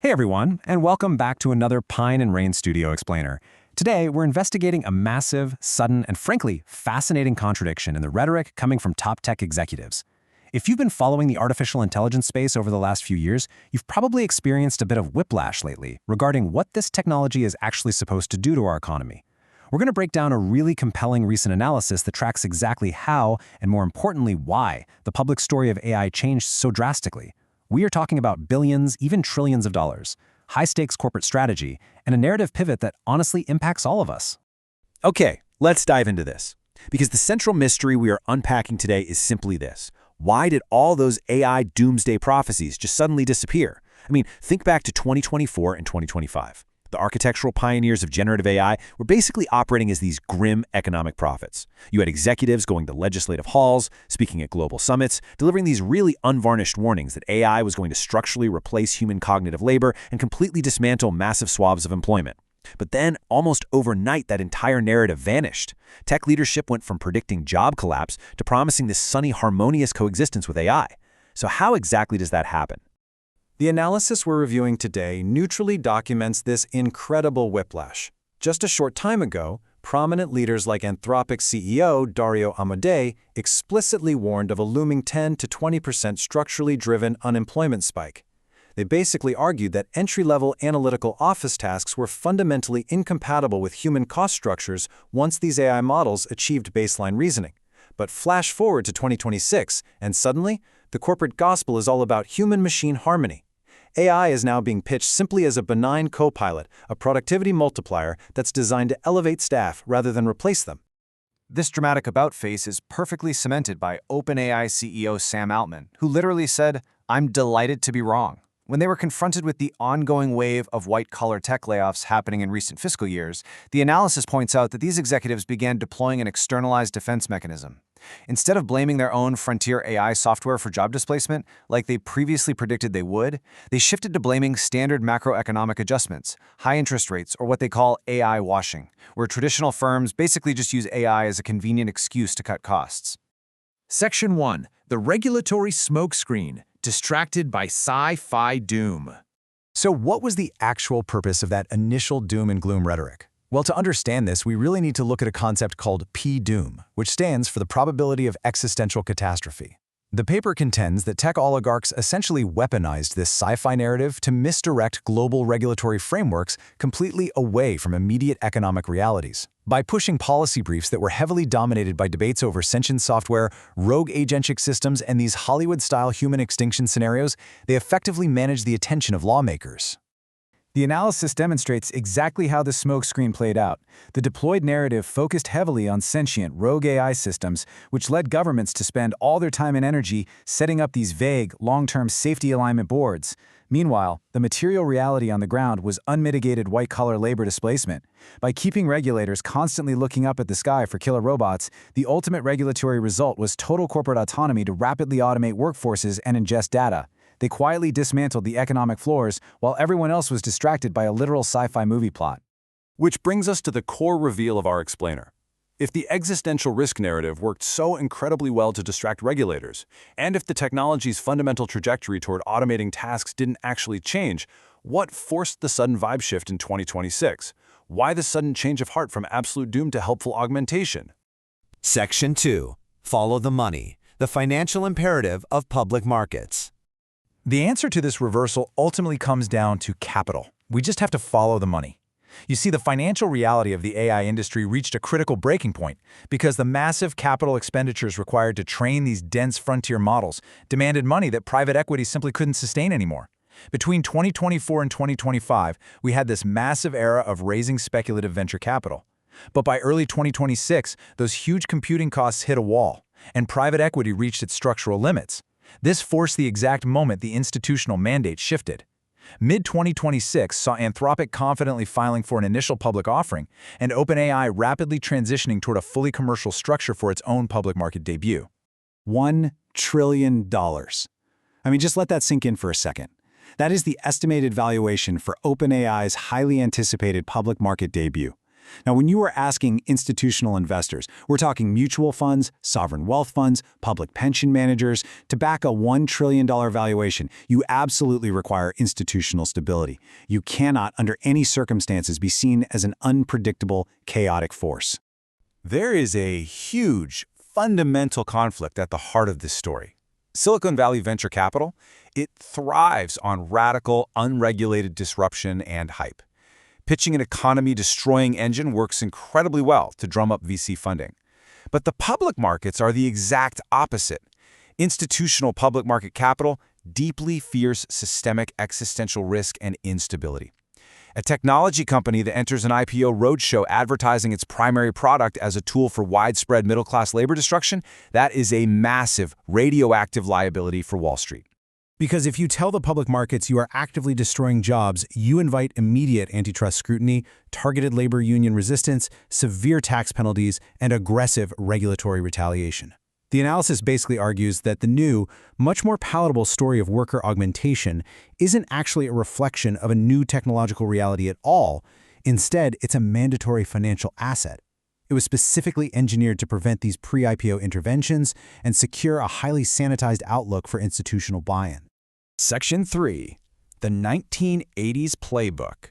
Hey everyone, and welcome back to another PINE+RAIN Studio Explainer. Today, we're investigating a massive, sudden, and frankly, fascinating contradiction in the rhetoric coming from top tech executives. If you've been following the artificial intelligence space over the last few years, you've probably experienced a bit of whiplash lately regarding what this technology is actually supposed to do to our economy. We're going to break down a really compelling recent analysis that tracks exactly how, and more importantly, why, the public story of AI changed so drastically. We are talking about billions, even trillions of dollars, high-stakes corporate strategy, and a narrative pivot that honestly impacts all of us. Okay, let's dive into this. Because the central mystery we are unpacking today is simply this. Why did all those AI doomsday prophecies just suddenly disappear? I mean, think back to 2024 and 2025. The architectural pioneers of generative AI were basically operating as these grim economic prophets. You had executives going to legislative halls, speaking at global summits, delivering these really unvarnished warnings that AI was going to structurally replace human cognitive labor and completely dismantle massive swaths of employment. But then, almost overnight, that entire narrative vanished. Tech leadership went from predicting job collapse to promising this sunny, harmonious coexistence with AI. So how exactly does that happen? The analysis we're reviewing today neutrally documents this incredible whiplash. Just a short time ago, prominent leaders like Anthropic CEO Dario Amodei explicitly warned of a looming 10 to 20% structurally driven unemployment spike. They basically argued that entry-level analytical office tasks were fundamentally incompatible with human cost structures once these AI models achieved baseline reasoning. But flash forward to 2026, and suddenly, the corporate gospel is all about human-machine harmony. AI is now being pitched simply as a benign co-pilot, a productivity multiplier that's designed to elevate staff rather than replace them. This dramatic about-face is perfectly cemented by OpenAI CEO Sam Altman, who literally said, "I'm delighted to be wrong." When they were confronted with the ongoing wave of white-collar tech layoffs happening in recent fiscal years, the analysis points out that these executives began deploying an externalized defense mechanism. Instead of blaming their own frontier AI software for job displacement, like they previously predicted they would, they shifted to blaming standard macroeconomic adjustments, high interest rates, or what they call AI washing, where traditional firms basically just use AI as a convenient excuse to cut costs. Section 1. The regulatory smokescreen, distracted by sci-fi doom. So what was the actual purpose of that initial doom and gloom rhetoric? Well, to understand this, we really need to look at a concept called P-doom, which stands for the probability of existential catastrophe. The paper contends that tech oligarchs essentially weaponized this sci-fi narrative to misdirect global regulatory frameworks completely away from immediate economic realities. By pushing policy briefs that were heavily dominated by debates over sentient software, rogue agentic systems, and these Hollywood-style human extinction scenarios, they effectively managed the attention of lawmakers. The analysis demonstrates exactly how the smokescreen played out. The deployed narrative focused heavily on sentient, rogue AI systems, which led governments to spend all their time and energy setting up these vague, long-term safety alignment boards. Meanwhile, the material reality on the ground was unmitigated white-collar labor displacement. By keeping regulators constantly looking up at the sky for killer robots, the ultimate regulatory result was total corporate autonomy to rapidly automate workforces and ingest data. They quietly dismantled the economic floors while everyone else was distracted by a literal sci-fi movie plot. Which brings us to the core reveal of our explainer. If the existential risk narrative worked so incredibly well to distract regulators, and if the technology's fundamental trajectory toward automating tasks didn't actually change, what forced the sudden vibe shift in 2026? Why the sudden change of heart from absolute doom to helpful augmentation? Section 2. Follow the money, the financial imperative of public markets. The answer to this reversal ultimately comes down to capital. We just have to follow the money. You see, the financial reality of the AI industry reached a critical breaking point because the massive capital expenditures required to train these dense frontier models demanded money that private equity simply couldn't sustain anymore. Between 2024 and 2025, we had this massive era of raising speculative venture capital. But by early 2026, those huge computing costs hit a wall, and private equity reached its structural limits. This forced the exact moment the institutional mandate shifted. Mid-2026 saw Anthropic confidently filing for an initial public offering, and OpenAI rapidly transitioning toward a fully commercial structure for its own public market debut. $1 trillion. I mean, just let that sink in for a second. That is the estimated valuation for OpenAI's highly anticipated public market debut. Now, when you are asking institutional investors, we're talking mutual funds, sovereign wealth funds, public pension managers, to back a $1 trillion valuation, you absolutely require institutional stability. You cannot, under any circumstances, be seen as an unpredictable, chaotic force. There is a huge, fundamental conflict at the heart of this story. Silicon Valley venture capital, it thrives on radical, unregulated disruption and hype. Pitching an economy-destroying engine works incredibly well to drum up VC funding. But the public markets are the exact opposite. Institutional public market capital deeply fears systemic existential risk and instability. A technology company that enters an IPO roadshow advertising its primary product as a tool for widespread middle-class labor destruction, that is a massive, radioactive liability for Wall Street. Because if you tell the public markets you are actively destroying jobs, you invite immediate antitrust scrutiny, targeted labor union resistance, severe tax penalties, and aggressive regulatory retaliation. The analysis basically argues that the new, much more palatable story of worker augmentation isn't actually a reflection of a new technological reality at all. Instead, it's a mandatory financial asset. It was specifically engineered to prevent these pre-IPO interventions and secure a highly sanitized outlook for institutional buy-in. Section 3. The 1980s Playbook.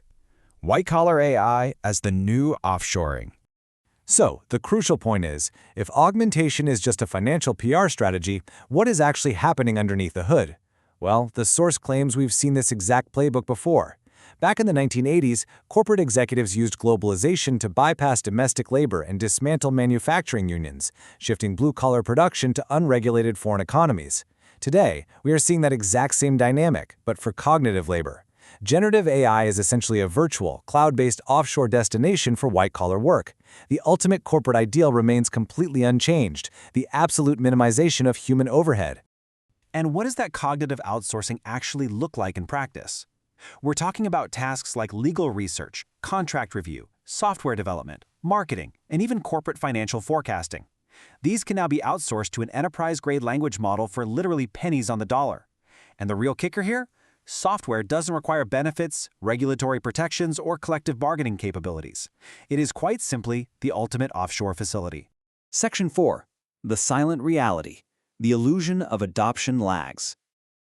White-collar AI as the new offshoring. So, the crucial point is, if augmentation is just a financial PR strategy, what is actually happening underneath the hood? Well, the source claims we've seen this exact playbook before. Back in the 1980s, corporate executives used globalization to bypass domestic labor and dismantle manufacturing unions, shifting blue-collar production to unregulated foreign economies. Today, we are seeing that exact same dynamic, but for cognitive labor. Generative AI is essentially a virtual, cloud-based offshore destination for white-collar work. The ultimate corporate ideal remains completely unchanged, the absolute minimization of human overhead. And what does that cognitive outsourcing actually look like in practice? We're talking about tasks like legal research, contract review, software development, marketing, and even corporate financial forecasting. These can now be outsourced to an enterprise-grade language model for literally pennies on the dollar. And the real kicker here? Software doesn't require benefits, regulatory protections, or collective bargaining capabilities. It is quite simply the ultimate offshore facility. Section 4. The silent reality. The illusion of adoption lags.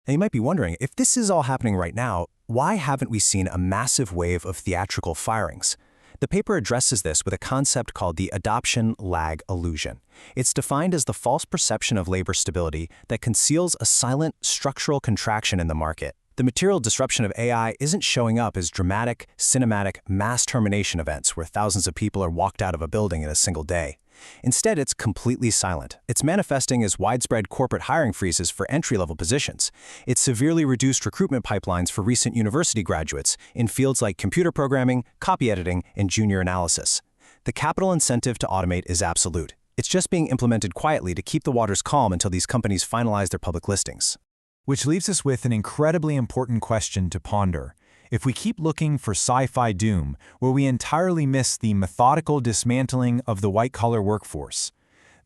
Now you might be wondering, if this is all happening right now, why haven't we seen a massive wave of theatrical firings? The paper addresses this with a concept called the adoption lag illusion. It's defined as the false perception of labor stability that conceals a silent structural contraction in the market. The material disruption of AI isn't showing up as dramatic, cinematic, mass termination events where thousands of people are walked out of a building in a single day. Instead, it's completely silent. It's manifesting as widespread corporate hiring freezes for entry-level positions. It's severely reduced recruitment pipelines for recent university graduates in fields like computer programming, copy editing, and junior analysis. The capital incentive to automate is absolute. It's just being implemented quietly to keep the waters calm until these companies finalize their public listings. Which leaves us with an incredibly important question to ponder. If we keep looking for sci-fi doom, will we entirely miss the methodical dismantling of the white-collar workforce?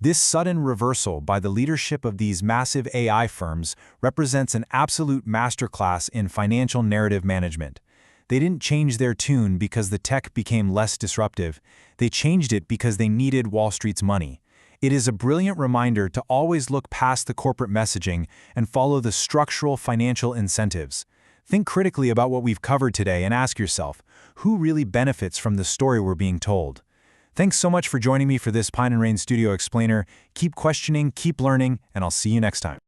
This sudden reversal by the leadership of these massive AI firms represents an absolute masterclass in financial narrative management. They didn't change their tune because the tech became less disruptive. They changed it because they needed Wall Street's money. It is a brilliant reminder to always look past the corporate messaging and follow the structural financial incentives. Think critically about what we've covered today and ask yourself, who really benefits from the story we're being told? Thanks so much for joining me for this PINE+RAIN Studio Explainer. Keep questioning, keep learning, and I'll see you next time.